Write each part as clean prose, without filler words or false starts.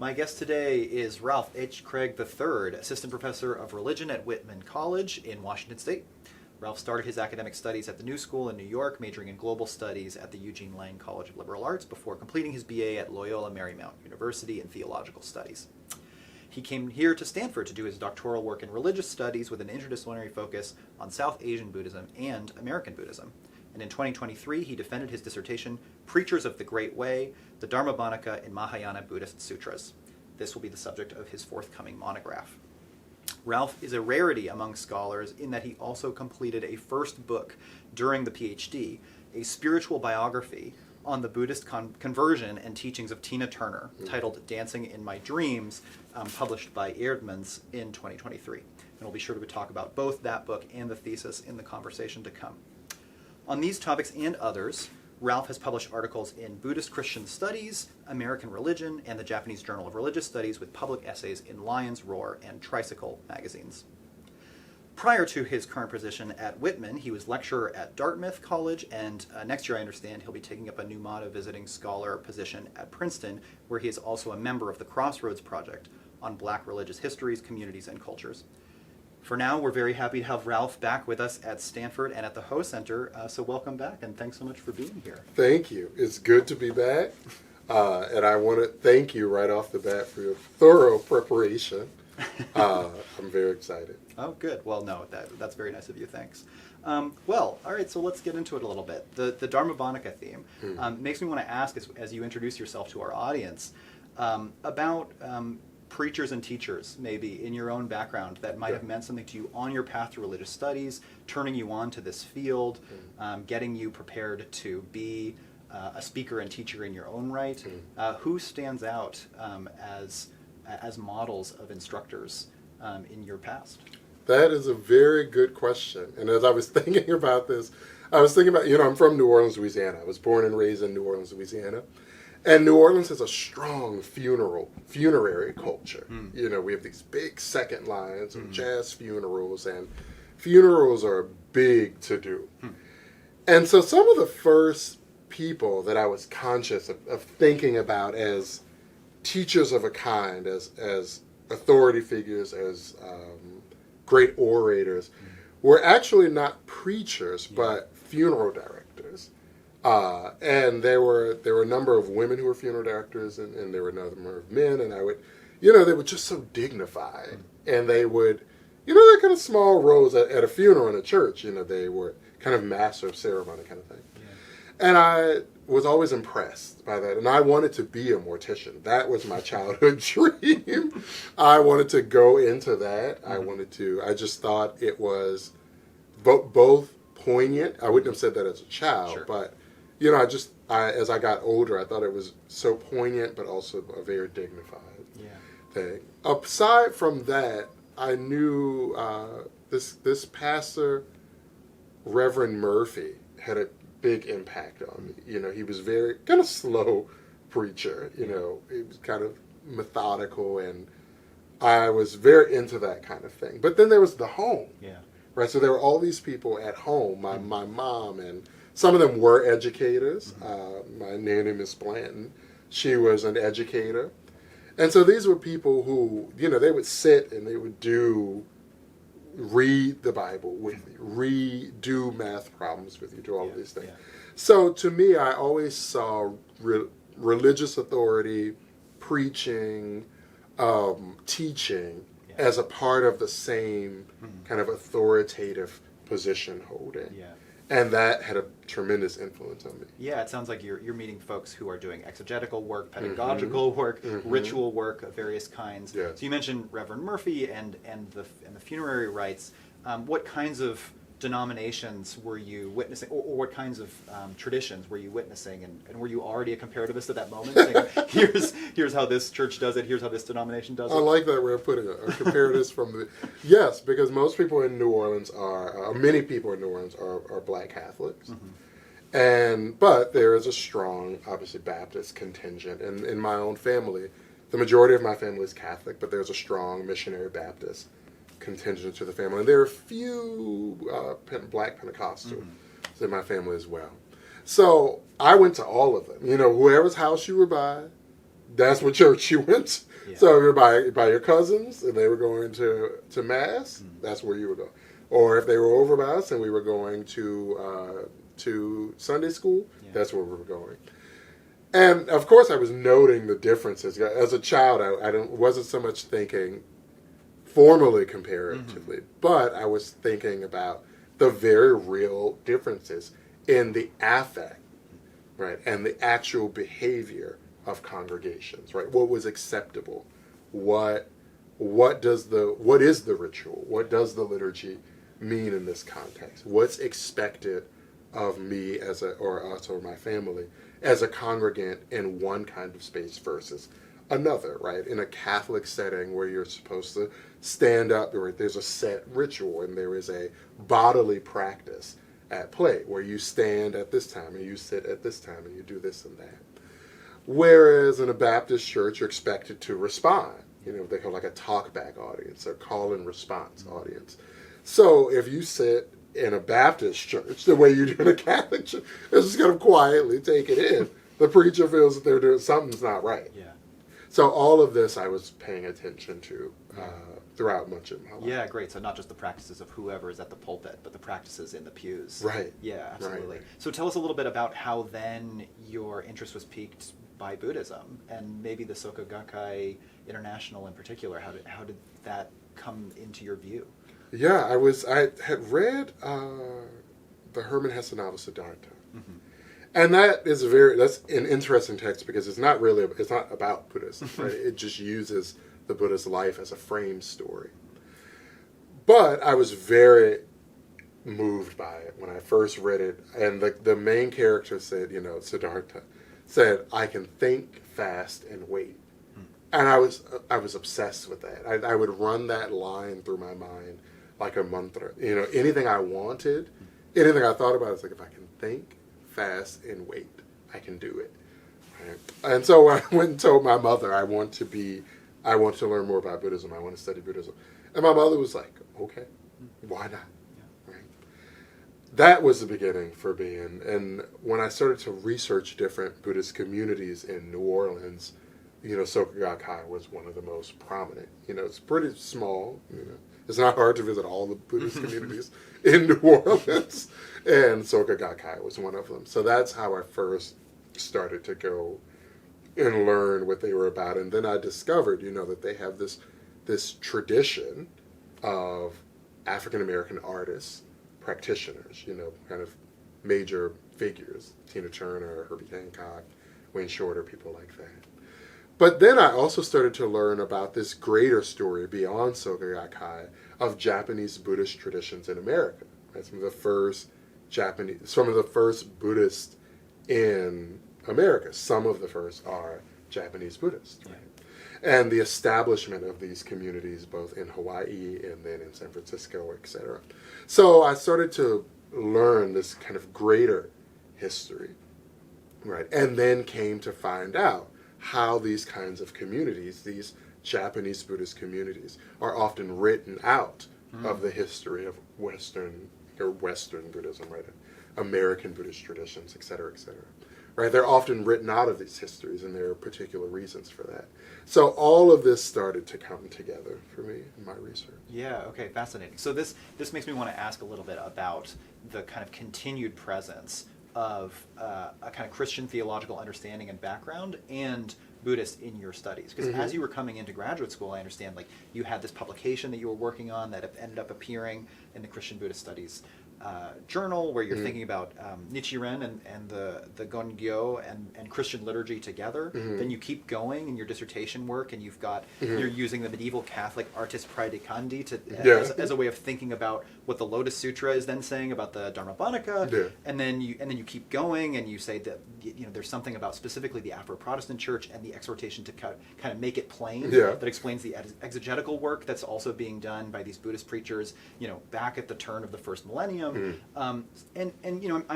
My guest today is Ralph H. Craig III, Assistant Professor of Religion at Whitman College in Washington State. Ralph started his academic studies at the New School in New York, majoring in global studies at the Eugene Lang College of Liberal Arts before completing his BA at Loyola Marymount University in theological studies. He came here to Stanford to do his doctoral work in religious studies with an interdisciplinary focus on South Asian Buddhism and American Buddhism. And in 2023, he defended his dissertation, Preachers of the Great Way, the Dharmabhāṇakas in Mahāyāna Buddhist Sūtras. This will be the subject of his forthcoming monograph. Ralph is a rarity among scholars in that he also completed a first book during the PhD, a spiritual biography on the Buddhist conversion and teachings of Tina Turner, titled Dancing in My Dreams, published by Eerdmans in 2023. And we'll be sure to talk about both that book and the thesis in the conversation to come. On these topics and others, Ralph has published articles in Buddhist Christian Studies, American Religion, and the Japanese Journal of Religious Studies, with public essays in Lion's Roar and Tricycle magazines. Prior to his current position at Whitman, he was lecturer at Dartmouth College, and next year I understand he'll be taking up a Numata Visiting Scholar position at Princeton, where he is also a member of the Crossroads Project on Black religious histories, communities, and cultures. For now, we're very happy to have Ralph back with us at Stanford and at the Ho Center, so welcome back, and thanks so much for being here. Thank you. It's good to be back, and I want to thank you right off the bat for your thorough preparation. I'm very excited. Oh, good. Well, no, that's very nice of you. Thanks. Well, all right, so let's get into it a little bit. The Dharmabhāṇaka theme makes me want to ask, as you introduce yourself to our audience, about preachers and teachers, maybe, in your own background that might have meant something to you on your path to religious studies, turning you on to this field, getting you prepared to be a speaker and teacher in your own right. Who stands out as models of instructors in your past? That is a very good question. And as I was thinking about this, I was thinking about, I'm from New Orleans, Louisiana. I was born and raised in New Orleans, Louisiana. And New Orleans has a strong funerary culture. We have these big second lines of jazz funerals, and funerals are big to do. And so some of the first people that I was conscious of thinking about as teachers of a kind, as authority figures, as great orators, were actually not preachers, but funeral directors. And there were a number of women who were funeral directors, and there were a number of men, and they were just so dignified. And they would, they're kind of small roles at a funeral in a church, they were kind of master of ceremony kind of thing. And I was always impressed by that, and I wanted to be a mortician. That was my childhood dream. I wanted to go into that. I just thought it was both poignant. I wouldn't have said that as a child, but, as I got older, I thought it was so poignant, but also a very dignified thing. Aside from that, I knew this pastor, Reverend Murphy, had a big impact on me. He was very kind of slow preacher. He was kind of methodical, and I was very into that kind of thing. But then there was the home, right? So there were all these people at home. My mom, and some of them were educators. My nanny, Miss Blanton, she was an educator, and so these were people who they would sit and they would read the Bible with you, do math problems with you, do all of these things. So to me, I always saw religious authority, preaching, teaching as a part of the same kind of authoritative position holding. And that had a tremendous influence on me. Yeah, it sounds like you're meeting folks who are doing exegetical work, pedagogical work, ritual work of various kinds. So you mentioned Reverend Murphy and the funerary rites. What kinds of denominations were you witnessing, or what kinds of traditions were you witnessing, and were you already a comparativist at that moment? Saying, here's how this church does it, here's how this denomination does it? I like that way of putting it, a comparativist from the... Yes, because most people in New Orleans many people in New Orleans are Black Catholics. But there is a strong, obviously, Baptist contingent. And in my own family, the majority of my family is Catholic, but there's a strong missionary Baptist contingent to the family. And there are a few Black Pentecostals in my family as well. So I went to all of them. Whoever's house you were by, that's what church you went to. Yeah. So if you're by your cousins and they were going to mass, that's where you would go. Or if they were over by us and we were going to Sunday school, that's where we were going. And of course, I was noting the differences. As a child, I wasn't so much thinking formally comparatively, but I was thinking about the very real differences in the affect, right, and the actual behavior of congregations, right? What was acceptable? What is the ritual? What does the liturgy mean in this context? What's expected of me or us or my family as a congregant in one kind of space versus another, right? In a Catholic setting where you're supposed to stand up, or there's a set ritual and there is a bodily practice at play where you stand at this time and you sit at this time and you do this and that. Whereas in a Baptist church, you're expected to respond. They call like a talkback audience or call and response audience. So if you sit in a Baptist church the way you do in a Catholic church, it's just going to quietly take it in. The preacher feels that they're doing something's not right. Yeah. So all of this I was paying attention to throughout much of my life. Yeah, great. So not just the practices of whoever is at the pulpit, but the practices in the pews. Right. Yeah, absolutely. Right. So tell us a little bit about how then your interest was piqued by Buddhism, and maybe the Soka Gakkai International in particular. How did that come into your view? Yeah, I had read the Hermann Hesse novel Siddhartha. And that's an interesting text because it's not about Buddhism, right? It just uses the Buddha's life as a frame story. But I was very moved by it when I first read it, and the main character said, Siddhartha said, "I can think, fast, and wait." And I was obsessed with that. I would run that line through my mind like a mantra. Anything I wanted, anything I thought about, it's like, if I can think, fast, and wait, I can do it. Right? And so I went and told my mother, I want to learn more about Buddhism. I want to study Buddhism. And my mother was like, okay, why not? Yeah. Right? That was the beginning for me. And when I started to research different Buddhist communities in New Orleans, Soka Gakkai was one of the most prominent. It's pretty small. It's not hard to visit all the Buddhist communities in New Orleans. And Soka Gakkai was one of them. So that's how I first started to go and learn what they were about. And then I discovered, that they have this tradition of African-American artists, practitioners, kind of major figures, Tina Turner, Herbie Hancock, Wayne Shorter, people like that. But then I also started to learn about this greater story beyond Soka Gakkai of Japanese Buddhist traditions in America. Right? Some of the first Buddhists in America. Some of the first are Japanese Buddhists. Right? And the establishment of these communities both in Hawaii and then in San Francisco, etc. So I started to learn this kind of greater history, right? And then came to find out how these kinds of communities, these Japanese Buddhist communities, are often written out of the history of Western Buddhism, right? American Buddhist traditions, et cetera, right? They're often written out of these histories, and there are particular reasons for that. So all of this started to come together for me in my research. Yeah, okay, fascinating. So this makes me want to ask a little bit about the kind of continued presence of a kind of Christian theological understanding and background and Buddhist in your studies. Because as you were coming into graduate school, I understand you had this publication that you were working on that ended up appearing in the Christian Buddhist Studies journal, where you're thinking about Nichiren and the Gongyo and Christian liturgy together. Then you keep going in your dissertation work, and you've got you're using the medieval Catholic artist Praedikandi as a way of thinking about what the Lotus Sutra is then saying about the Dharmabhāṇaka. And then you keep going, and you say that there's something about specifically the Afro-Protestant Church and the exhortation to kind of make it plain that explains the exegetical work that's also being done by these Buddhist preachers back at the turn of the first millennium. I'm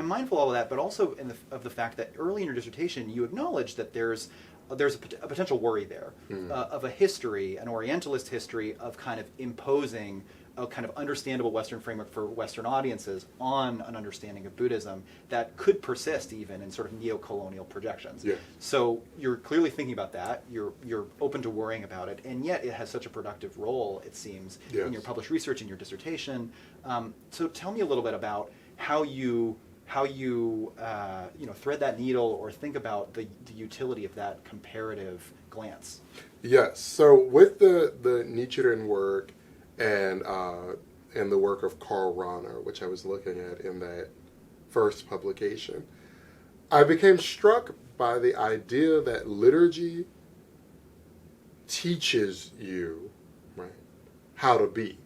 mindful of all of that, but also of the fact that early in your dissertation you acknowledge that there's a potential worry there of a history, an Orientalist history of kind of imposing a kind of understandable Western framework for Western audiences on an understanding of Buddhism that could persist even in sort of neo-colonial projections. Yeah. So you're clearly thinking about that. You're open to worrying about it, and yet it has such a productive role, it seems, Yes. in your published research, in your dissertation. So tell me a little bit about how you thread that needle or think about the utility of that comparative glance. Yes. So with the Nichiren work and the work of Karl Rahner, which I was looking at in that first publication, I became struck by the idea that liturgy teaches you, right, how to be,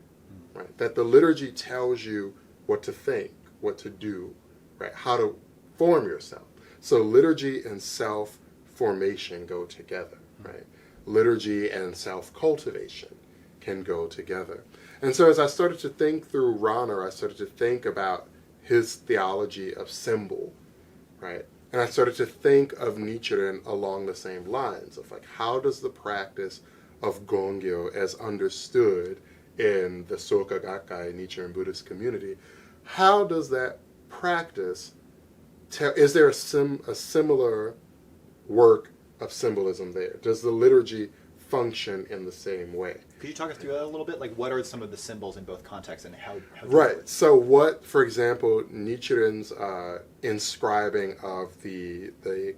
right? That the liturgy tells you what to think, what to do, right? How to form yourself. So liturgy and self-formation go together, right? Liturgy and self-cultivation can go together. And so as I started to think through Rahner, I started to think about his theology of symbol, right? And I started to think of Nichiren along the same lines of like, how does the practice of Gongyo as understood in the Soka Gakkai Nichiren Buddhist community, how does that practice is there a similar work of symbolism there? Does the liturgy function in the same way? Could you talk us through that a little bit? Like, what are some of the symbols in both contexts, and how do you do Right. it? So what, for example, Nichiren's inscribing of the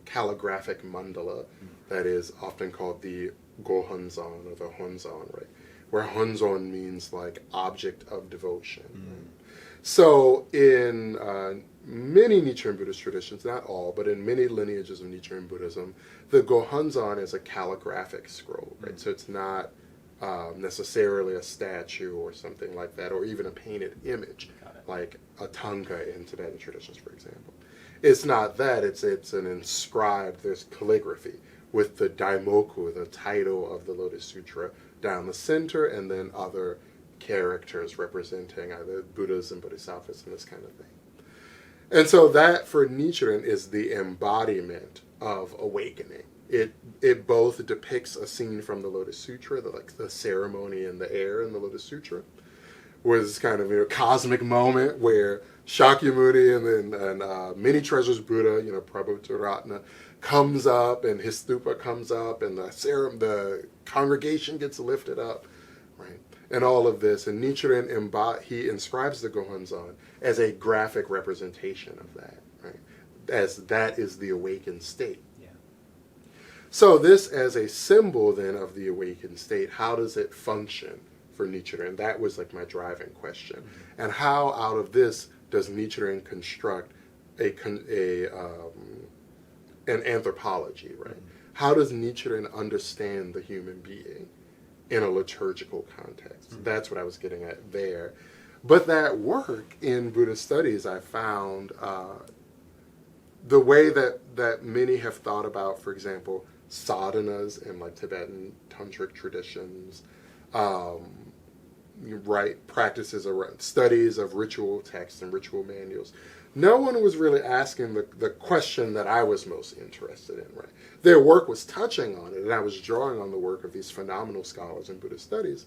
calligraphic mandala that is often called the Gohonzon or the Honzon, right? Where Honzon means like object of devotion. Right? So in many Nichiren Buddhist traditions, not all, but in many lineages of Nichiren Buddhism, the Gohonzon is a calligraphic scroll, right? So it's not necessarily a statue or something like that, or even a painted image, like a tanka in Tibetan traditions, for example. It's not that, it's an inscribed, there's calligraphy with the daimoku, the title of the Lotus Sutra, down the center, and then other characters representing either Buddhas and Bodhisattvas and this kind of thing. And so that, for Nichiren, is the embodiment of awakening. It both depicts a scene from the Lotus Sutra, the ceremony in the air in the Lotus Sutra, where this kind of cosmic moment where Shakyamuni and many treasures Buddha, Prabhupada comes up, and his stupa comes up, and the congregation gets lifted up, right? And all of this, and Nichiren he inscribes the Gohonzon as a graphic representation of that, right? As that is the awakened state. Yeah. So this as a symbol then of the awakened state, how does it function for Nichiren? That was like my driving question. Mm-hmm. And how out of this does Nichiren construct an anthropology, right? Mm-hmm. How does Nichiren understand the human being in a liturgical context? Mm-hmm. That's what I was getting at there. But that work in Buddhist studies, I found the way that many have thought about, for example, sadhanas in like Tibetan tantric traditions, right, practices around studies of ritual texts and ritual manuals. No one was really asking the question that I was most interested in, right? Their work was touching on it, and I was drawing on the work of these phenomenal scholars in Buddhist studies,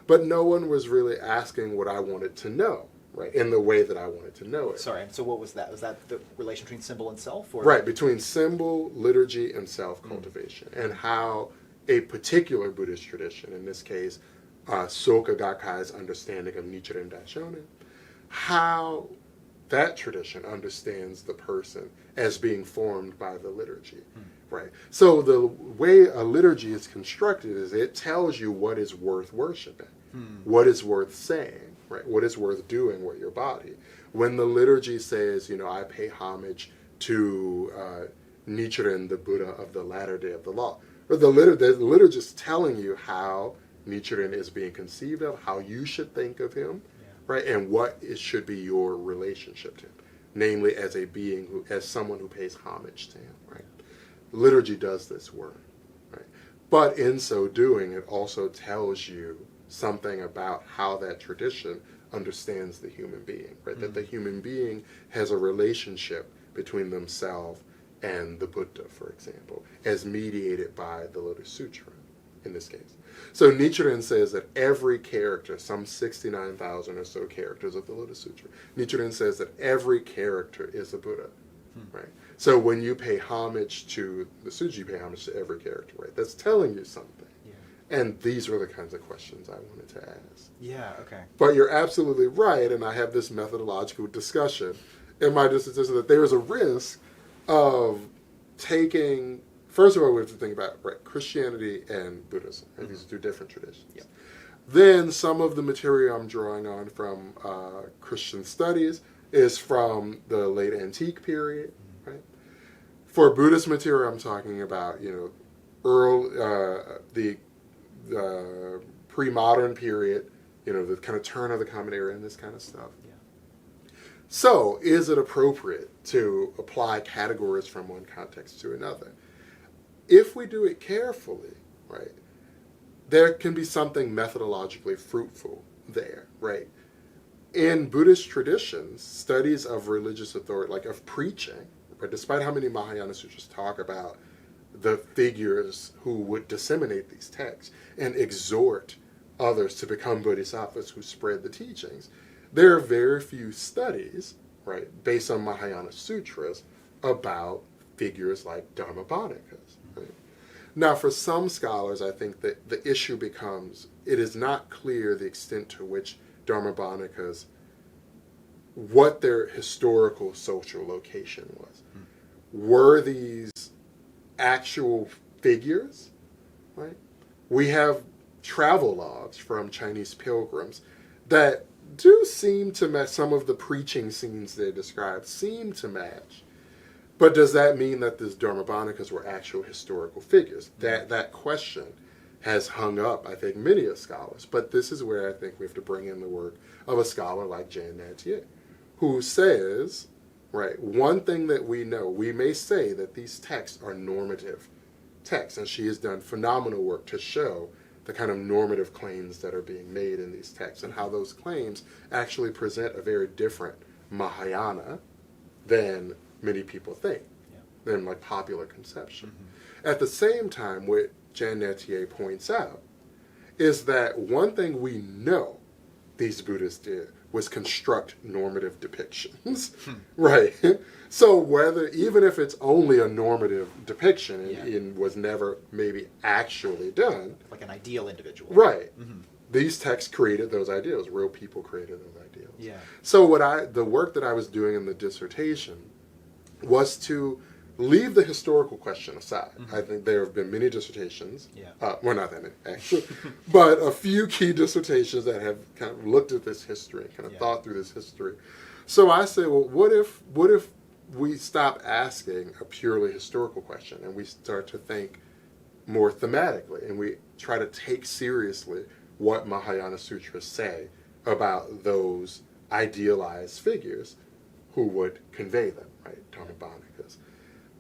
but no one was really asking what I wanted to know, right, in the way that I wanted to know it. Sorry, so what was that? Was that the relation between symbol and self? Or? Right, between symbol, liturgy, and self-cultivation, and how a particular Buddhist tradition, in this case, Soka Gakkai's understanding of Nichiren Daishonin, how that tradition understands the person as being formed by the liturgy, right? So the way a liturgy is constructed is it tells you what is worth worshiping, what is worth saying, right? What is worth doing with your body. When the liturgy says, I pay homage to Nichiren, the Buddha of the latter day of the law, or the liturgy is telling you how Nichiren is being conceived of, how you should think of him, right, and what it should be your relationship to him, namely as a being as someone who pays homage to him, right? Liturgy does this work, right? But in so doing, it also tells you something about how that tradition understands the human being, right? That the human being has a relationship between themselves and the Buddha, for example, as mediated by the Lotus Sutra. in this case. So Nichiren says that every character, some 69,000 or so characters of the Lotus Sutra, Nichiren says that every character is a Buddha, right? So when you pay homage to the Sutra, you pay homage to every character, right? That's telling you something. Yeah. And these were the kinds of questions I wanted to ask. Yeah, okay. But you're absolutely right, and I have this methodological discussion in my dissertation that there is a risk of taking... First of all, we have to think about Christianity and Buddhism. Right? These are two different traditions. Yep. Then some of the material I'm drawing on from Christian studies is from the late antique period. Right? For Buddhist material, I'm talking about the pre-modern period, the kind of turn of the Common Era and this kind of stuff. Yeah. So, is it appropriate to apply categories from one context to another? If we do it carefully, right, there can be something methodologically fruitful there, right? In Buddhist traditions, studies of religious authority, like of preaching, right, despite how many Mahāyāna sutras talk about the figures who would disseminate these texts and exhort others to become bodhisattvas who spread the teachings, there are very few studies, right, based on Mahāyāna sutras about figures like Dharmabhāṇakas. Right? Now, for some scholars, I think that the issue becomes, it is not clear the extent to which Dharmabhāṇakas, what their historical social location was. Were these actual figures? Right? We have travel logs from Chinese pilgrims that do seem to match. Some of the preaching scenes they describe seem to match. But does that mean that these Dharmabhāṇakas were actual historical figures? That question has hung up, I think, many of scholars. But this is where I think we have to bring in the work of a scholar like Jan Nattier, who says, right, one thing that we know, we may say that these texts are normative texts, and she has done phenomenal work to show the kind of normative claims that are being made in these texts and how those claims actually present a very different Mahāyāna than many people think, than like popular conception. At the same time, what Jan Nattier points out is that one thing we know these Buddhists did was construct normative depictions, right? So whether, even if it's only a normative depiction and was never maybe actually done. Like an ideal individual. Right. These texts created those ideals. Real people created those ideals. Yeah. So the work that I was doing in the dissertation was to leave the historical question aside. I think there have been many dissertations, well, not that many, actually, but a few key dissertations that have kind of looked at this history and kind of thought through this history. So I say, well, what if we stop asking a purely historical question and we start to think more thematically and we try to take seriously what Mahāyāna sutras say about those idealized figures who would convey them, right? Dharmabhāṇakas.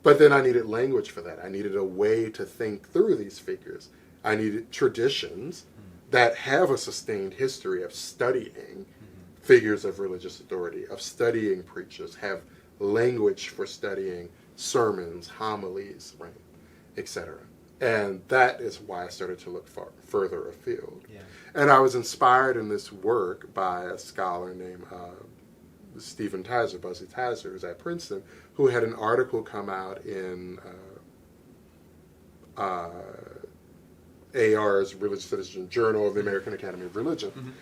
But then I needed language for that. I needed a way to think through these figures. I needed traditions that have a sustained history of studying figures of religious authority, of studying preachers, have language for studying sermons, homilies, right, etc. And that is why I started to look further afield. Yeah. And I was inspired in this work by a scholar named Stephen Tizer, Buzzy Tizer, who's at Princeton, who had an article come out in AR's Religious Citizen Journal of the American Academy of Religion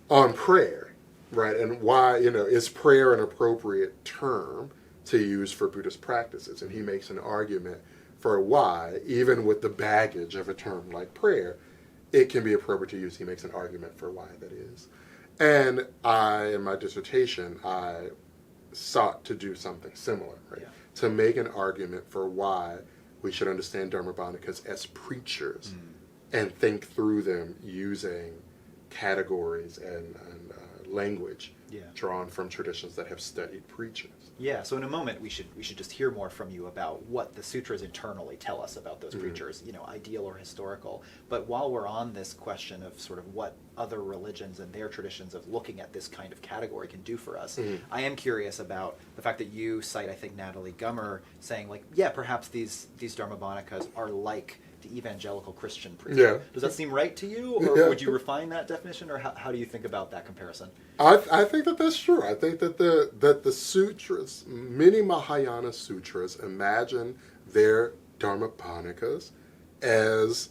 on prayer, right? And why, is prayer an appropriate term to use for Buddhist practices? And he makes an argument for why, even with the baggage of a term like prayer, it can be appropriate to use. He makes an argument for why that is. And in my dissertation, I sought to do something similar, right? To make an argument for why we should understand Dharmabhāṇakas as preachers and think through them using categories and language drawn from traditions that have studied preachers. Yeah, so in a moment we should just hear more from you about what the sutras internally tell us about those preachers, ideal or historical. But while we're on this question of sort of what other religions and their traditions of looking at this kind of category can do for us, I am curious about the fact that you cite, I think, Natalie Gummer saying, like, perhaps these Dharmabhāṇakas are like the evangelical Christian preacher. Yeah. Does that seem right to you, or Yeah. would you refine that definition, or how do you think about that comparison? I think that that's true. I think that the sutras, many Mahāyāna sutras, imagine their Dharmabhāṇakas as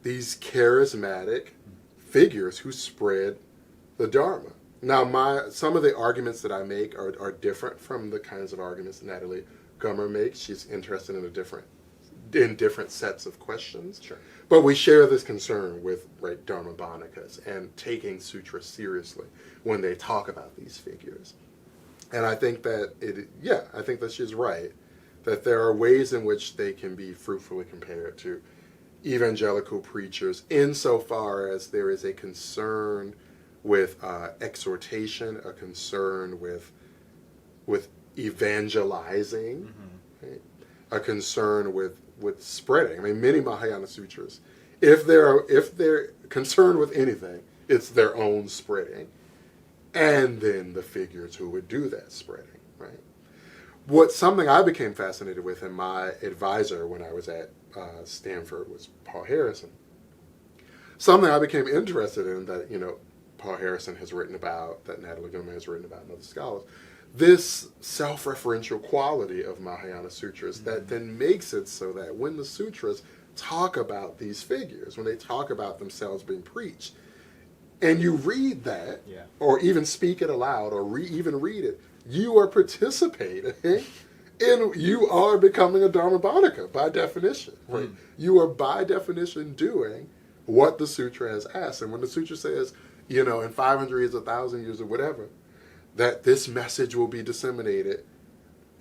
these charismatic figures who spread the Dharma. Now, some of the arguments that I make are different from the kinds of arguments Natalie Gummer makes. She's interested in different sets of questions. Sure. But we share this concern with Dharmabhāṇakas and taking sutras seriously when they talk about these figures. And I think that I think that she's right, that there are ways in which they can be fruitfully compared to evangelical preachers insofar as there is a concern with exhortation, a concern with evangelizing, right? A concern with spreading. I mean, many Mahāyāna sutras, if they're concerned with anything, it's their own spreading, and then the figures who would do that spreading, right? Something I became fascinated with, and my advisor when I was at Stanford was Paul Harrison. Something I became interested in that, Paul Harrison has written about, that Natalie Gummer has written about, and other scholars, this self-referential quality of Mahāyāna sutras that then makes it so that when the sutras talk about these figures, when they talk about themselves being preached, and you read that, or even speak it aloud, or even read it, you are participating in, you are becoming a Dharmabhāṇaka by definition, right? You are by definition doing what the sutra has asked. And when the sutra says, in 500 years, 1,000 years, or whatever, that this message will be disseminated.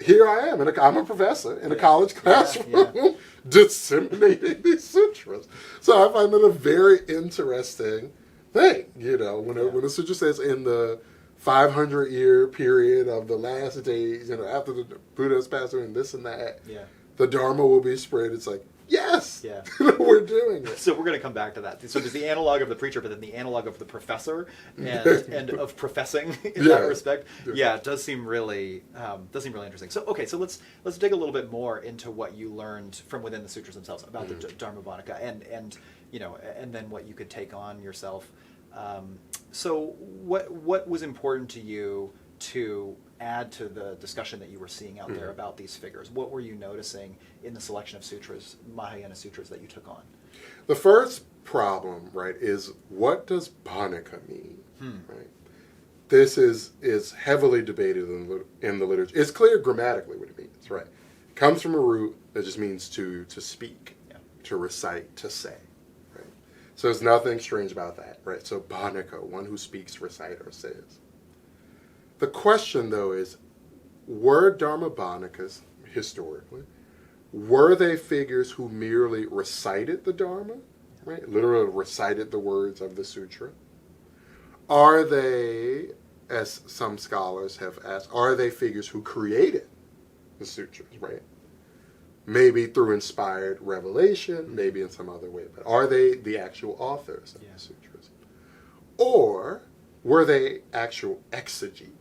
Here I am, I'm a professor in a college classroom disseminating these sutras. So I find that a very interesting thing, when the sutra says in the 500-year period of the last days, after the Buddha has passed away and this and that, the Dharma will be spread. It's like, yes, we're doing it. So we're going to come back to that. So there's the analog of the preacher, but then the analog of the professor and of professing in that respect. Yeah, it does seem really interesting. So so let's dig a little bit more into what you learned from within the sutras themselves about the Dharmabhāṇaka and then what you could take on yourself. So what was important to you to add to the discussion that you were seeing out there about these figures? What were you noticing in the selection of sutras, Mahāyāna sutras, that you took on? The first problem, right, is what does bhāṇaka mean? Right? This is heavily debated in the literature. It's clear grammatically what it means, right? It comes from a root that just means to speak, to recite, to say. Right? So there's nothing strange about that, right? So bhāṇaka, one who speaks, recites, or says. The question, though, is, were Dharmabhāṇakas, historically, were they figures who merely recited the Dharma, right? Literally recited the words of the sutra? Are they, as some scholars have asked, are they figures who created the sutras, right? Maybe through inspired revelation, maybe in some other way, but are they the actual authors of the sutras? Or were they actual exegetes?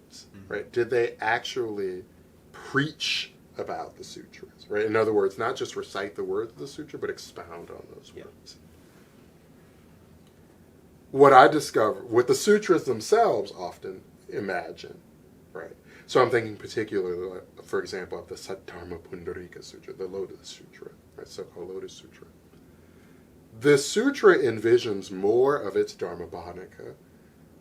Right? Did they actually preach about the sutras? Right? In other words, not just recite the words of the sutra, but expound on those words. What I discovered, what the sutras themselves often imagine, right? So I'm thinking particularly, for example, of the Saddharma Pundarika Sutra, the Lotus Sutra, right? So-called Lotus Sutra. The sutra envisions more of its Dharmabhāṇaka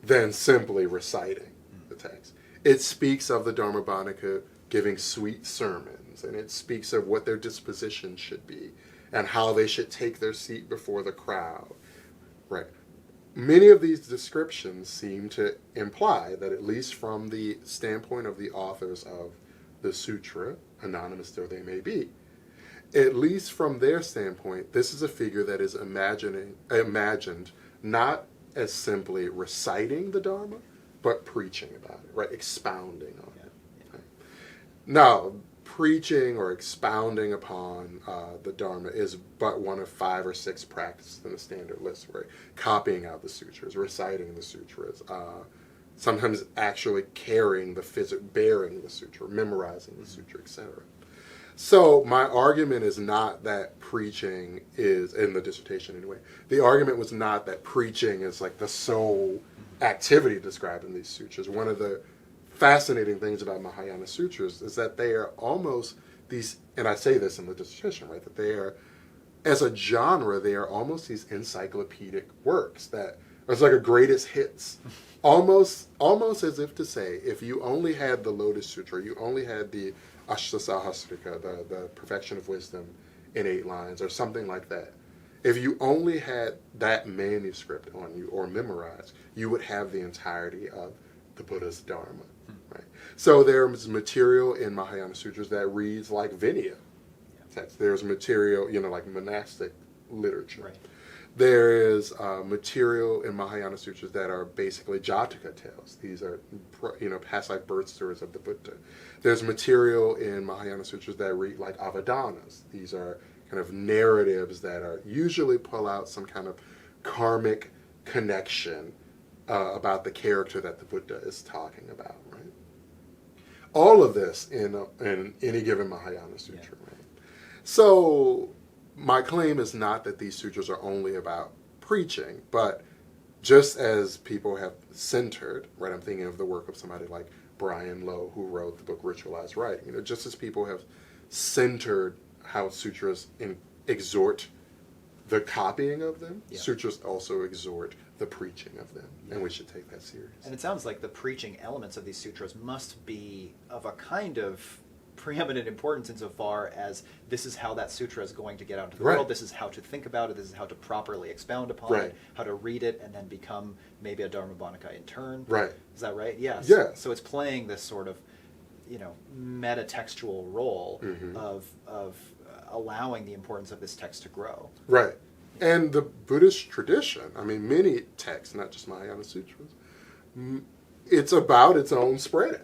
than simply reciting the text. It speaks of the Dharmabhāṇaka giving sweet sermons, and it speaks of what their disposition should be, and how they should take their seat before the crowd. Right. Many of these descriptions seem to imply that, at least from the standpoint of the authors of the sutra, anonymous though they may be, at least from their standpoint, this is a figure that is imagined not as simply reciting the Dharma, but preaching about it, right? Expounding on it. Right? Now, preaching or expounding upon the Dharma is but one of 5 or 6 practices in the standard list, right? Copying out the sutras, reciting the sutras, sometimes actually carrying bearing the sutra, memorizing the sutra, etc. So my argument is not that preaching is, in the dissertation anyway, the argument was not that preaching is like the sole activity described in these sutras. One of the fascinating things about Mahāyāna sutras is that they are almost these, and I say this in the dissertation, right, that they are, as a genre, they are almost these encyclopedic works that it's like a greatest hits. Almost as if to say, if you only had the Lotus Sutra, you only had the Ashtasahasrika, the Perfection of Wisdom in 8 lines, or something like that. If you only had that manuscript on you or memorized, you would have the entirety of the Buddha's Dharma. Right? So there's material in Mahāyāna sutras that reads like Vinaya text. There's material, like monastic literature. Right. There is material in Mahāyāna sutras that are basically Jataka tales. These are, past life birth stories of the Buddha. There's material in Mahāyāna sutras that read like Avadanas. These are kind of narratives that are usually pull out some kind of karmic connection about the character that the Buddha is talking about. Right. All of this in any given Mahāyāna sutra. Yeah. Right. So my claim is not that these sutras are only about preaching, but just as people have centered, right, I'm thinking of the work of somebody like Brian Lowe, who wrote the book Ritualized Writing, just as people have centered how sutras exhort the copying of them, sutras also exhort the preaching of them, and we should take that serious. And it sounds like the preaching elements of these sutras must be of a kind of preeminent importance insofar as this is how that sutra is going to get out into the world, this is how to think about it, this is how to properly expound upon it, how to read it, and then become maybe a Dharmabhāṇaka in turn. Right. Is that right? Yes. Yeah. So it's playing this sort of, metatextual role of allowing the importance of this text to grow. Right. And the Buddhist tradition, many texts, not just Mahāyāna sutras, it's about its own spreading.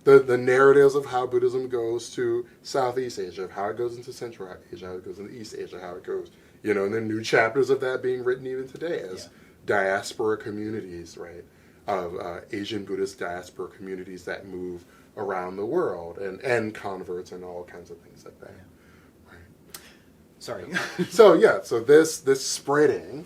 The narratives of how Buddhism goes to Southeast Asia, of how it goes into Central Asia, how it goes into East Asia, how it goes, and then new chapters of that being written even today as diaspora communities, right, of Asian Buddhist diaspora communities that move around the world, and converts and all kinds of things like that. Yeah. Right. Sorry. So this spreading,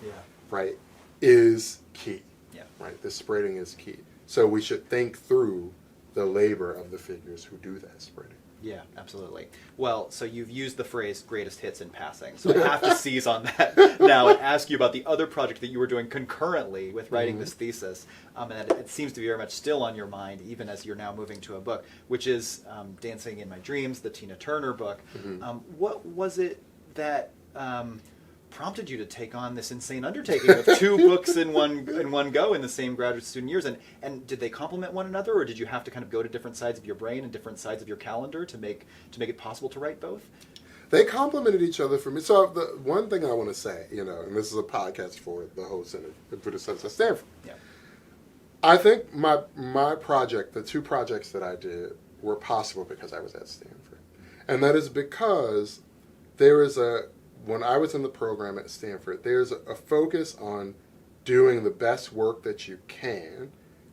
right, is key. Yeah. Right. This spreading is key. So we should think through the labor of the figures who do that spreading. Yeah, absolutely. Well, so you've used the phrase greatest hits in passing, so I have to seize on that now and ask you about the other project that you were doing concurrently with writing this thesis, and it seems to be very much still on your mind, even as you're now moving to a book, which is Dancing in My Dreams, the Tina Turner book. What was it that prompted you to take on this insane undertaking of 2 books in one go in the same graduate student years, and did they complement one another, or did you have to kind of go to different sides of your brain and different sides of your calendar to make it possible to write both? They complemented each other for me. So the one thing I want to say, and this is a podcast for the host and the Buddhist Studies at Stanford. Yeah. I think my project, the 2 projects that I did, were possible because I was at Stanford, and that is because there is when I was in the program at Stanford, there's a focus on doing the best work that you can,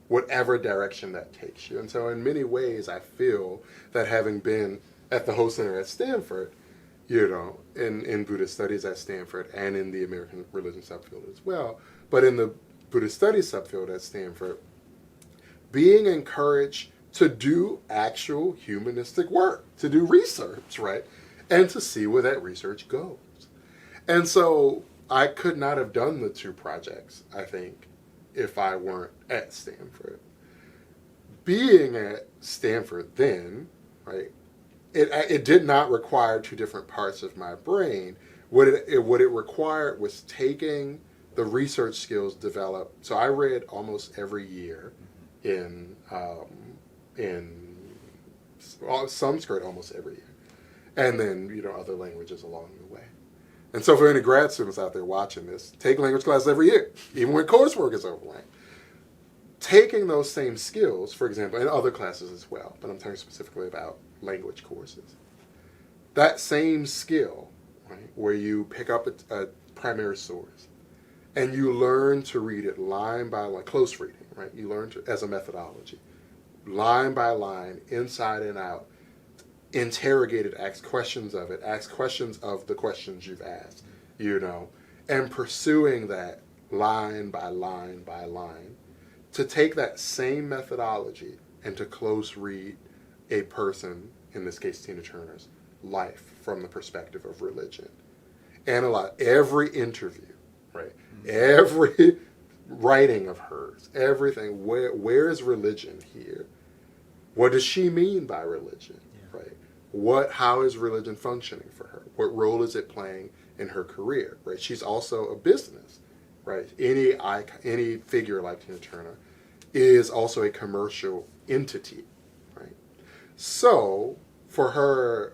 whatever direction that takes you. And so in many ways, I feel that having been at the Host Center at Stanford, in Buddhist studies at Stanford and in the American religion subfield as well, but in the Buddhist studies subfield at Stanford, being encouraged to do actual humanistic work, to do research, right? And to see where that research goes. And so I could not have done the 2 projects, I think, if I weren't at Stanford. Being at Stanford then, right, it did not require 2 different parts of my brain. What it required was taking the research skills developed. So I read almost every year in Sanskrit almost every year. And then, other languages along the way. And so for any grad students out there watching this, take language classes every year, even when coursework is over. Right? Taking those same skills, for example, in other classes as well, but I'm talking specifically about language courses. That same skill, right, where you pick up a primary source and you learn to read it line by line, close reading, right? You learn as a methodology, line by line, inside and out, interrogate it, ask questions of it, ask questions of the questions you've asked, and pursuing that line by line by line, to take that same methodology and to close read a person, in this case Tina Turner's, life from the perspective of religion. Analyze every interview, right? Every writing of hers, everything. Where is religion here? What does she mean by religion, right? How is religion functioning for her? What role is it playing in her career, right? She's also a business, right? Any figure like Tina Turner is also a commercial entity, right? So for her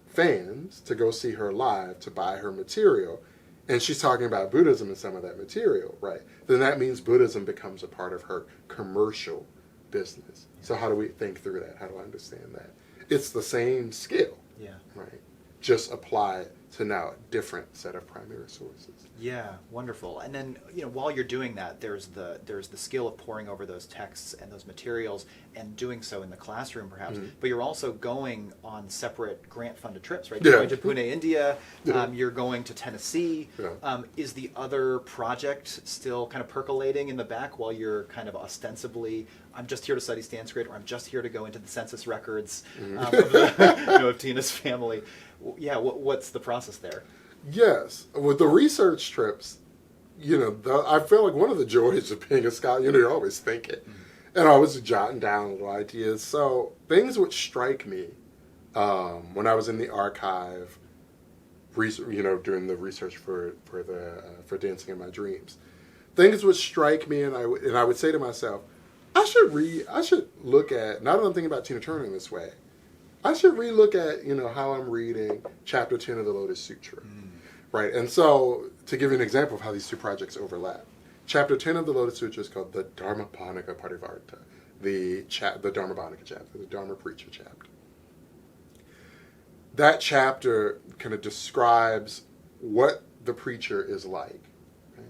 fans to go see her live, to buy her material, and she's talking about Buddhism in some of that material, right? Then that means Buddhism becomes a part of her commercial business. So how do we think through that? How do I understand that? It's the same skill, right? Just apply it to now a different set of primary sources. Yeah, wonderful. And then, while you're doing that, there's the skill of poring over those texts and those materials and doing so in the classroom, perhaps. But you're also going on separate grant-funded trips, right? You're going to Pune, India. You're going to Tennessee. Is the other project still kind of percolating in the back while you're kind of ostensibly, I'm just here to study Sanskrit, or I'm just here to go into the census records of Tina's family? Yeah, what's the process there? Yes. With the research trips, I feel like one of the joys of being a scholar, you're always thinking. And always jotting down little ideas. So things would strike me when I was in the archive, doing the research for Dancing in My Dreams. Things would strike me, and I would say to myself, I should look at, now that I'm thinking about Tina Turner in this way, I should relook at, how I'm reading Chapter 10 of the Lotus Sutra, right? And so, to give you an example of how these two projects overlap, Chapter 10 of the Lotus Sutra is called the Dharmabhāṇaka Parivarta, the Dharmabhāṇaka chapter, the Dharma Preacher chapter. That chapter kind of describes what the preacher is like, right?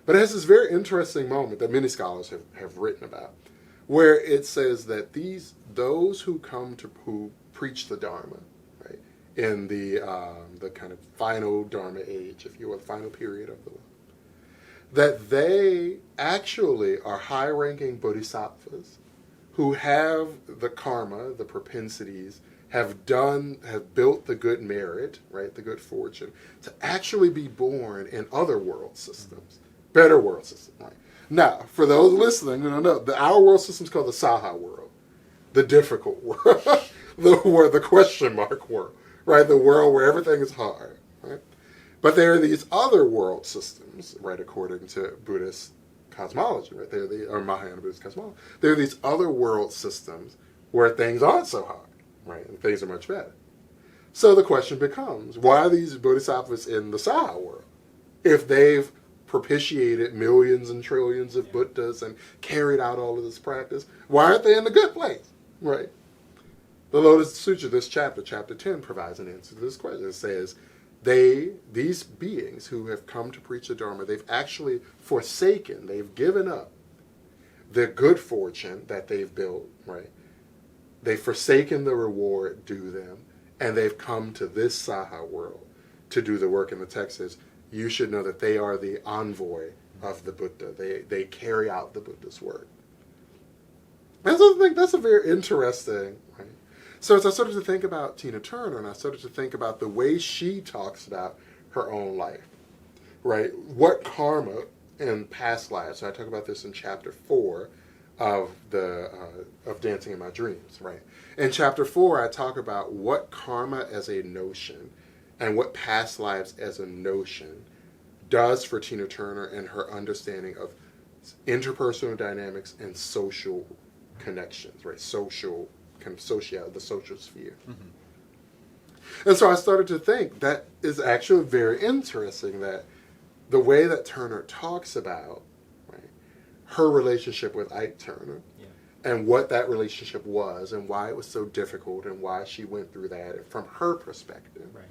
But it has this very interesting moment that many scholars have written about, where it says that those who preach the Dharma, right, in the kind of final Dharma age, if you will, the final period of the world, that they actually are high-ranking bodhisattvas who have the karma, the propensities, have built the good merit, right, the good fortune, to actually be born in other world systems, better world systems. Right? Now, for those listening, our world system is called the Saha world, the difficult world, the question mark world, right? The world where everything is hard, right? But there are these other world systems, right, according to Buddhist cosmology, right? Or Mahāyāna Buddhist cosmology. There are these other world systems where things aren't so hard, right? And things are much better. So the question becomes, why are these bodhisattvas in the Saha world? If they've propitiated millions and trillions of Buddhas and carried out all of this practice, why aren't they in the good place, right? The Lotus Sutra, this chapter 10, provides an answer to this question. It says, these beings who have come to preach the Dharma, they've actually forsaken, they've given up the good fortune that they've built, right? They've forsaken the reward due them, and they've come to this Saha world to do the work. And the text says, you should know that they are the envoy of the Buddha. They carry out the Buddha's work. And so I think that's a very interesting, right? So as I started to think about Tina Turner, and I started to think about the way she talks about her own life, right? What karma in past lives, so I talk about this in chapter 4 of Dancing in My Dreams, right? In chapter 4, I talk about what karma as a notion and what past lives as a notion does for Tina Turner and her understanding of interpersonal dynamics and social connections, right? Social, kind of the social sphere. And so I started to think that is actually very interesting, that the way that Turner talks about, right, her relationship with Ike Turner, and what that relationship was and why it was so difficult and why she went through that from her perspective. Right.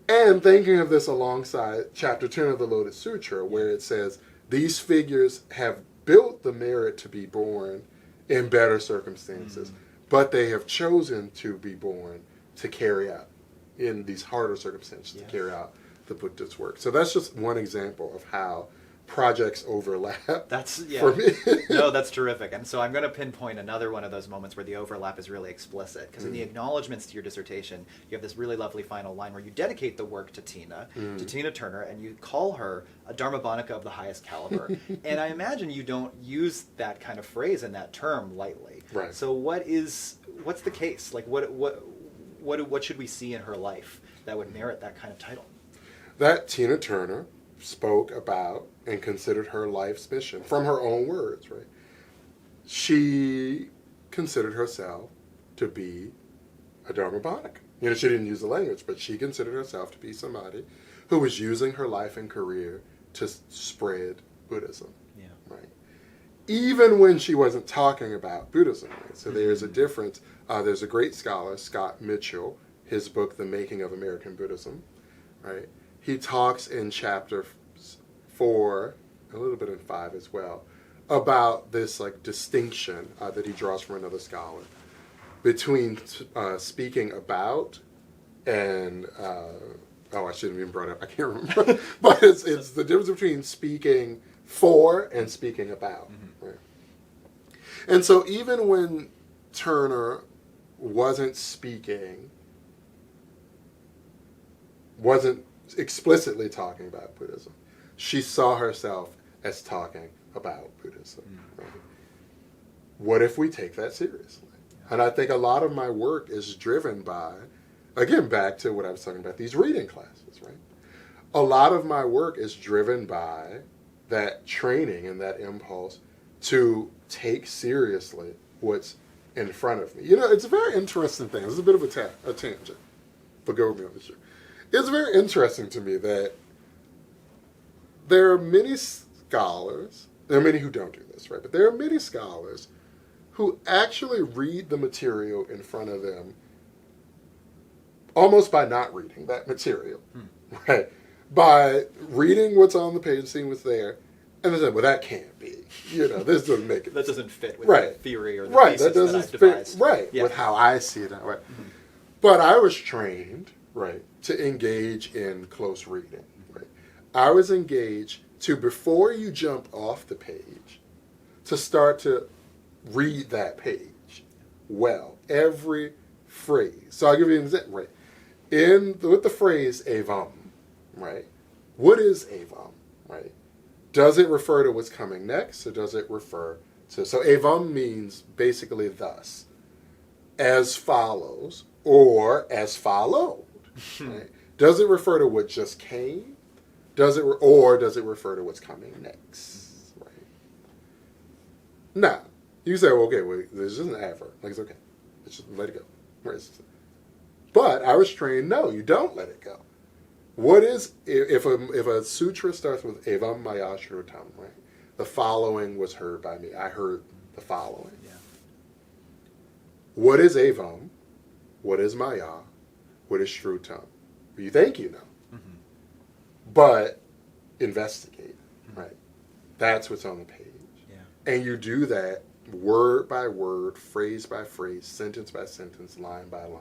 And thinking of this alongside chapter 10 of the Lotus Sutra, where it says, these figures have built the merit to be born in better circumstances, but they have chosen to be born to carry out, in these harder circumstances, to carry out the Buddhist work. So that's just one example of how projects overlap. That's for me. No, that's terrific. And so I'm going to pinpoint another one of those moments where the overlap is really explicit. Because in the acknowledgments to your dissertation, you have this really lovely final line where you dedicate the work to Tina Turner, and you call her a Dharmabhāṇaka of the highest caliber. And I imagine you don't use that kind of phrase and that term lightly. Right. So what's the case? Like what should we see in her life that would merit that kind of title? That Tina Turner spoke about and considered her life's mission from her own words, right? She considered herself to be a Dharmabhāṇaka. She didn't use the language, but she considered herself to be somebody who was using her life and career to spread Buddhism, right? Even when she wasn't talking about Buddhism, right? So there's a difference. There's a great scholar, Scott Mitchell, his book, The Making of American Buddhism, right? He talks in chapter 4, a little bit in 5 as well, about this distinction that he draws from another scholar between speaking about and I shouldn't have even brought it up. I can't remember, but it's the difference between speaking for and speaking about, right? And so even when Turner wasn't explicitly talking about Buddhism, she saw herself as talking about Buddhism. Right? What if we take that seriously? And I think a lot of my work is driven by, again, back to what I was talking about, these reading classes, right? A lot of my work is driven by that training and that impulse to take seriously what's in front of me. It's a very interesting thing. It's a bit of a tangent. Forgive me on this. It's very interesting to me that there are many scholars, there are many who don't do this, right? But there are many scholars who actually read the material in front of them almost by not reading that material, right? By reading what's on the page, seeing what's there, and then, well, that can't be. This doesn't make it. That doesn't fit with the theory or the thesis that doesn't I've fit devised. With how I see it. Right. But I was trained, right, to engage in close reading. Right. I was engaged to, before you jump off the page, to start to read that page well, every phrase. So I'll give you an example, right? With the phrase evam, right? What is evam, right? Does it refer to what's coming next, or does it refer to... So evam means basically thus, as follows, or as followed, right? Does it refer to what just came? Or does it refer to what's coming next, right? Now, you say, well, okay, well, this isn't an adverb. It's okay. Let's just let it go. Right? But I was trained, no, you don't let it go. What is, if a sutra starts with evam maya shrutam, right? The following was heard by me. I heard the following. Yeah. What is evam? What is maya? What is shrutam? You think you know. But investigate, right? That's what's on the page. Yeah. And you do that word by word, phrase by phrase, sentence by sentence, line by line,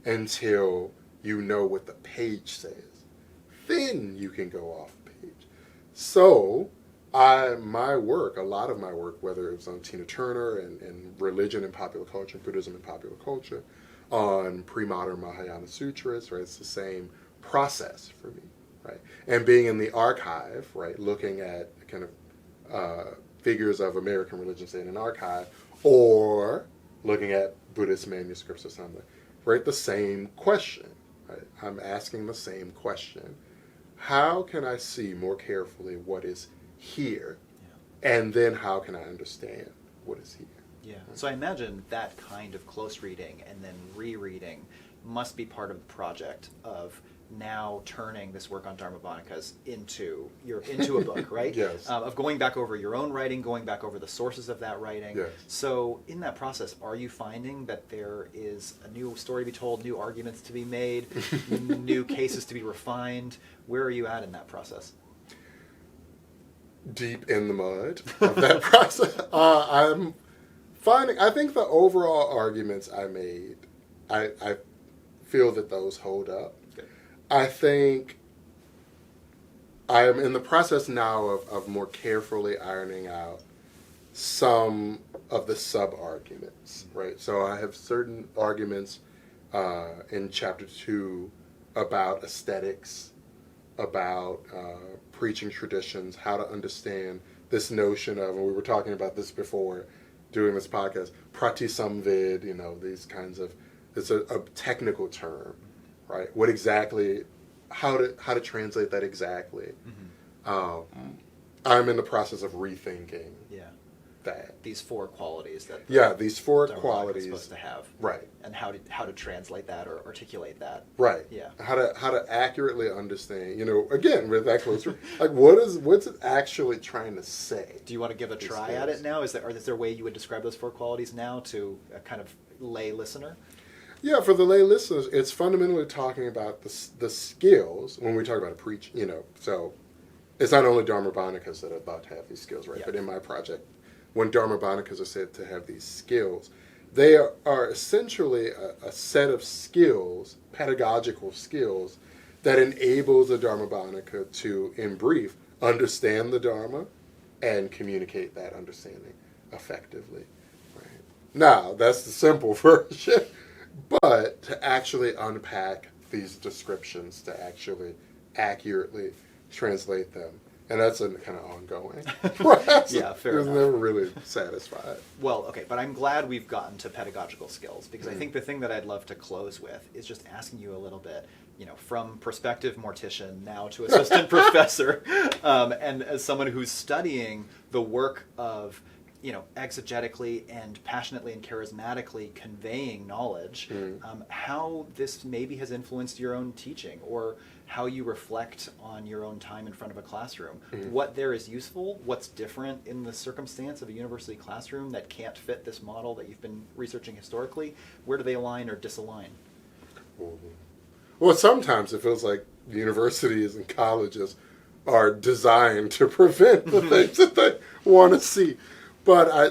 until you know what the page says. Then you can go off page. So a lot of my work, whether it was on Tina Turner and religion and popular culture, Buddhism and popular culture, on pre-modern Mahāyāna sutras, right? It's the same process for me, right? And being in the archive, right, looking at kind of figures of American religion, say in an archive, or looking at Buddhist manuscripts or something, right? The same question, right? I'm asking the same question. How can I see more carefully what is here? Yeah. And then how can I understand what is here? Yeah. So I imagine that kind of close reading and then rereading must be part of the project of now turning this work on Dharmabhāṇakas into a book, right? Yes. Of going back over your own writing, going back over the sources of that writing. Yes. So in that process, are you finding that there is a new story to be told, new arguments to be made, new cases to be refined? Where are you at in that process? Deep in the mud of that process. I'm I think the overall arguments I made, I feel that those hold up. Good. I think I am in the process now of more carefully ironing out some of the sub-arguments, right? So I have certain arguments in Chapter 2 about aesthetics, about preaching traditions, how to understand this notion of, and we were talking about this before doing this podcast, pratisamvid, these kinds of, it's a technical term, right? What exactly, how to translate that exactly. I'm in the process of rethinking that. These 4 qualities that these 4 Dharmabhāṇakas qualities is supposed to have, right? And how to translate that or articulate that, right? Yeah. How to accurately understand. Again, with that closer, like what's it actually trying to say? Do you want to give a try at it now? Is there a way you would describe those 4 qualities now to a kind of lay listener? Yeah, for the lay listeners, it's fundamentally talking about the skills when we talk about a preach. So it's not only Dharmabhāṇakas that are thought to have these skills, right? Yeah. But in my project, when Dharmabhāṇakas are said to have these skills, they are essentially a set of skills, pedagogical skills, that enables a Dharmabhāṇaka to, in brief, understand the Dharma and communicate that understanding effectively. Right? Now, that's the simple version, but to actually unpack these descriptions, to actually accurately translate them, and that's a kind of ongoing process. Yeah, fair enough. It was never really satisfied. Well, okay, but I'm glad we've gotten to pedagogical skills, because I think the thing that I'd love to close with is just asking you a little bit, from prospective mortician now to assistant professor, and as someone who's studying the work of, exegetically and passionately and charismatically conveying knowledge, how this maybe has influenced your own teaching, or how you reflect on your own time in front of a classroom. What there is useful, what's different in the circumstance of a university classroom that can't fit this model that you've been researching historically, where do they align or disalign? Well, sometimes it feels like universities and colleges are designed to prevent the things that they want to see. But I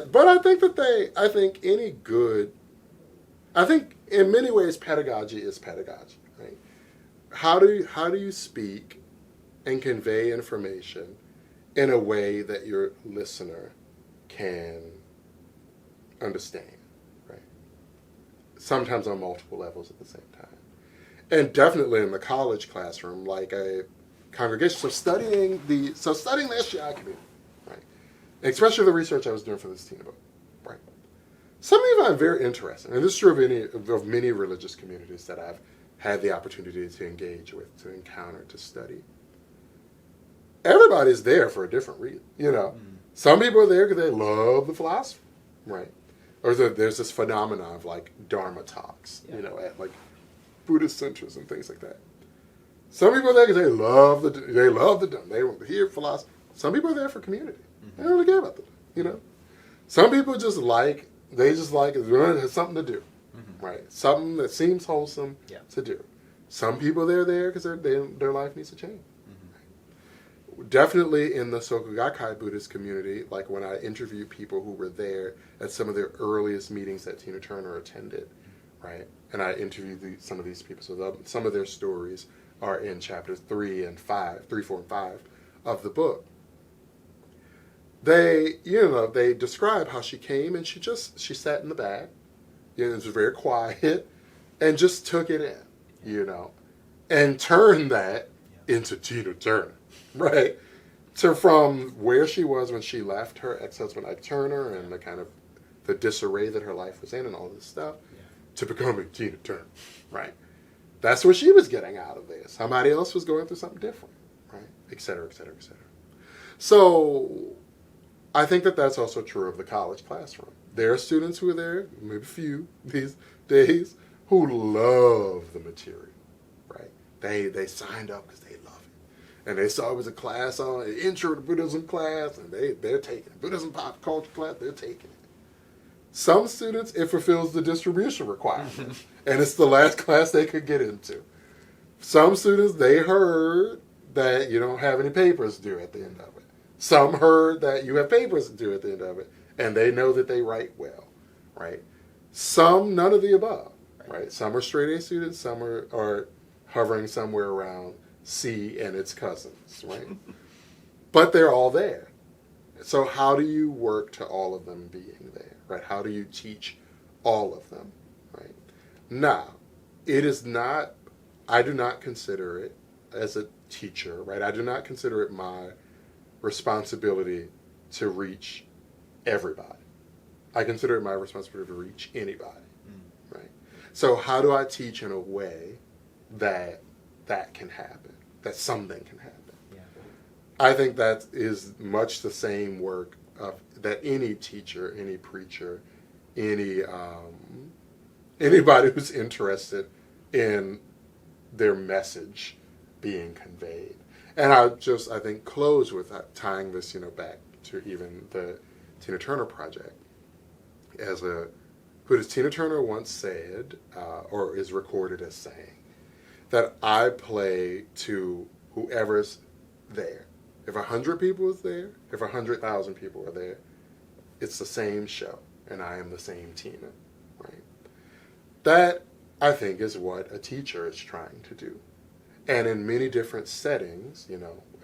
think in many ways pedagogy is pedagogy, right? How do you speak and convey information in a way that your listener can understand, right? Sometimes on multiple levels at the same time. And definitely in the college classroom, like a congregation. So studying the SGI community, right? Especially the research I was doing for this Tina book, right? Something I find very interesting, and this is true of many religious communities that I've had the opportunity to engage with, to encounter, to study. Everybody's there for a different reason, Some people are there because they love the philosophy, right? Or there's this phenomenon of like Dharma talks, at like Buddhist centers and things like that. Some people are there because they love the Dharma. They want to hear philosophy. Some people are there for community. They don't really care about the Some people just like it has something to do, right? Something that seems wholesome to do. Some people they're there because their life needs to change. Definitely in the Soka Gakkai Buddhist community, like when I interviewed people who were there at some of their earliest meetings that Tina Turner attended, right? And I interviewed some of these people, so some of their stories are in chapters 3, 4, and 5 of the book. They describe how she came and she sat in the back, it was very quiet, and just took it in, and turned that into Tina Turner, right? So from where she was when she left her ex-husband Ike Turner and the kind of the disarray that her life was in and all this stuff, to becoming Tina Turner, right? That's what she was getting out of this. Somebody else was going through something different, right? Et cetera, et cetera, et cetera. So I think that that's also true of the college classroom. There are students who are there, maybe a few these days, who love the material, right? They signed up because they love it. And they saw it was a class on an intro to Buddhism class, and they're taking it. Buddhism pop culture class, they're taking it. Some students, it fulfills the distribution requirement, and it's the last class they could get into. Some students, they heard that you don't have any papers due at the end of it. Some heard that you have papers due at the end of it, and they know that they write well. right? Some, none of the above, right? Some are straight A students, some are hovering somewhere around C and its cousins, right? But they're all there. So how do you work to all of them being there, right? How do you teach all of them, right? Now, it is not, I do not consider it as a teacher, right? I do not consider it my responsibility to reach everybody. I consider it my responsibility to reach anybody, right? So how do I teach in a way that can happen, that something can happen? I think that is much the same work that any teacher, any preacher, anybody who's interested in their message being conveyed. And I think close with that, tying this, back to even the Tina Turner project. Who does Tina Turner once said, or is recorded as saying, that I play to whoever's there. If 100 people is there, if 100,000 people are there, it's the same show, and I am the same Tina, right? That, I think, is what a teacher is trying to do. And in many different settings,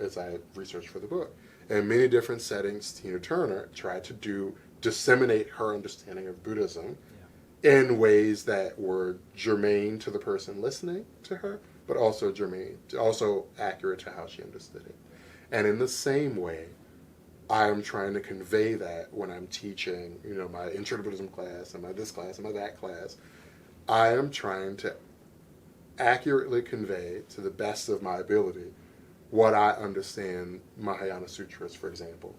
as I researched for the book, in many different settings, Tina Turner tried to disseminate her understanding of Buddhism in ways that were germane to the person listening to her, but also accurate to how she understood it. And in the same way, I'm trying to convey that when I'm teaching, my Intro to Buddhism class and my this class and my that class. I am trying to accurately convey, to the best of my ability, what I understand Mahāyāna sūtras, for example,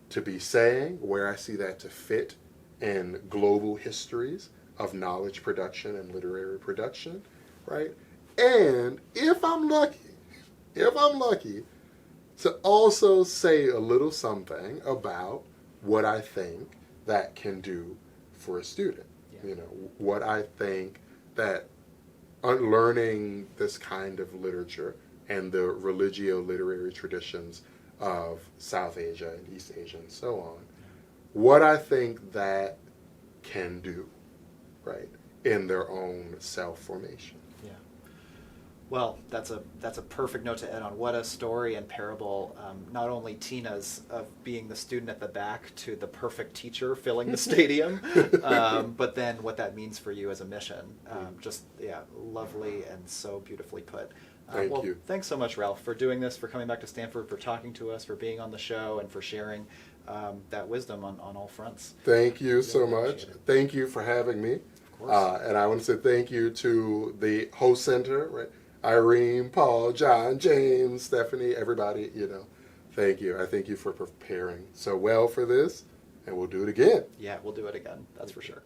to be saying, where I see that to fit in global histories of knowledge production and literary production, right? And if I'm lucky, to also say a little something about what I think that can do for a student. What I think that learning this kind of literature and the religio-literary traditions of South Asia and East Asia and so on, what I think that can do, right, in their own self-formation. Well, that's a perfect note to end on. What a story and parable, not only Tina's of being the student at the back to the perfect teacher filling the stadium, but then what that means for you as a mission. Lovely and so beautifully put. Thank you. Thanks so much, Ralph, for doing this, for coming back to Stanford, for talking to us, for being on the show, and for sharing that wisdom on all fronts. Thank you so much. Thank you for having me. Of course. And I want to say thank you to the host center, right? Irene, Paul, John, James, Stephanie, everybody, thank you. I thank you for preparing so well for this, and we'll do it again. Yeah, we'll do it again. That's for sure.